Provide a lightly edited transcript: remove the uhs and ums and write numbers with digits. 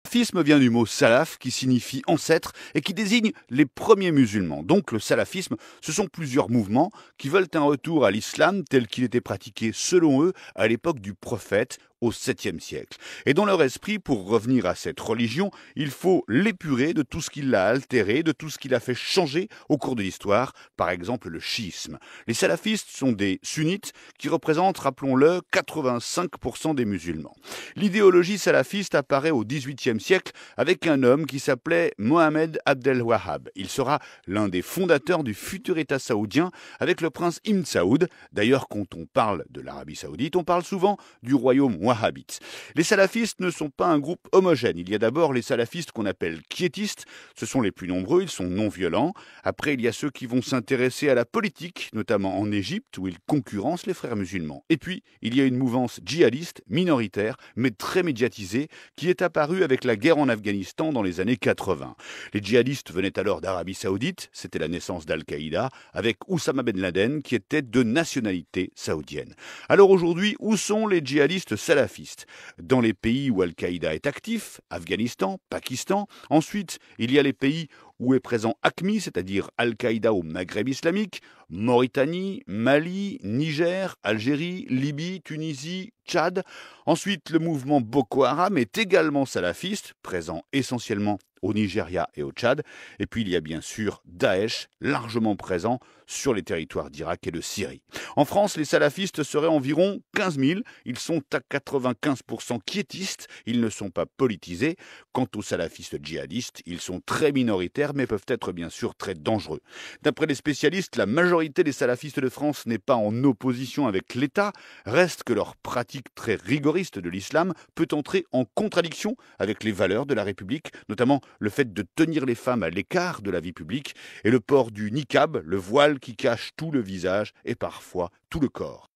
salafisme vient du mot salaf qui signifie ancêtre et qui désigne les premiers musulmans. Donc le salafisme, ce sont plusieurs mouvements qui veulent un retour à l'islam tel qu'il était pratiqué selon eux à l'époque du prophète au 7e siècle. Et dans leur esprit, pour revenir à cette religion, il faut l'épurer de tout ce qui l'a altéré, de tout ce qui l'a fait changer au cours de l'histoire, par exemple le chiisme. Les salafistes sont des sunnites qui représentent, rappelons-le, 85% des musulmans. L'idéologie salafiste apparaît au XVIIIe siècle avec un homme qui s'appelait Mohamed Abdel Wahhab. Il sera l'un des fondateurs du futur État saoudien avec le prince Ibn Saoud. D'ailleurs, quand on parle de l'Arabie saoudite, on parle souvent du royaume wahhabite. Les salafistes ne sont pas un groupe homogène. Il y a d'abord les salafistes qu'on appelle quiétistes. Ce sont les plus nombreux, ils sont non violents. Après, il y a ceux qui vont s'intéresser à la politique, notamment en Égypte, où ils concurrencent les frères musulmans. Et puis, il y a une mouvance djihadiste, minoritaire, mais très médiatisée, qui est apparue avec la guerre en Afghanistan dans les années 80. Les djihadistes venaient alors d'Arabie saoudite, c'était la naissance d'Al-Qaïda, avec Oussama Ben Laden, qui était de nationalité saoudienne. Alors aujourd'hui, où sont les djihadistes salafistes? Dans les pays où Al-Qaïda est actif, Afghanistan, Pakistan. Ensuite, il y a les pays où est présent AQMI, c'est-à-dire Al-Qaïda au Maghreb islamique, Mauritanie, Mali, Niger, Algérie, Libye, Tunisie, Tchad. Ensuite, le mouvement Boko Haram est également salafiste, présent essentiellement au Nigeria et au Tchad. Et puis il y a bien sûr Daesh, largement présent sur les territoires d'Irak et de Syrie. En France, les salafistes seraient environ 15 000. Ils sont à 95% quiétistes, ils ne sont pas politisés. Quant aux salafistes djihadistes, ils sont très minoritaires mais peuvent être bien sûr très dangereux. D'après les spécialistes, la majorité des salafistes de France n'est pas en opposition avec l'État. Reste que leur pratique très rigoriste de l'islam peut entrer en contradiction avec les valeurs de la République, notamment le fait de tenir les femmes à l'écart de la vie publique et le port du niqab, le voile qui cache tout le visage et parfois tout le corps.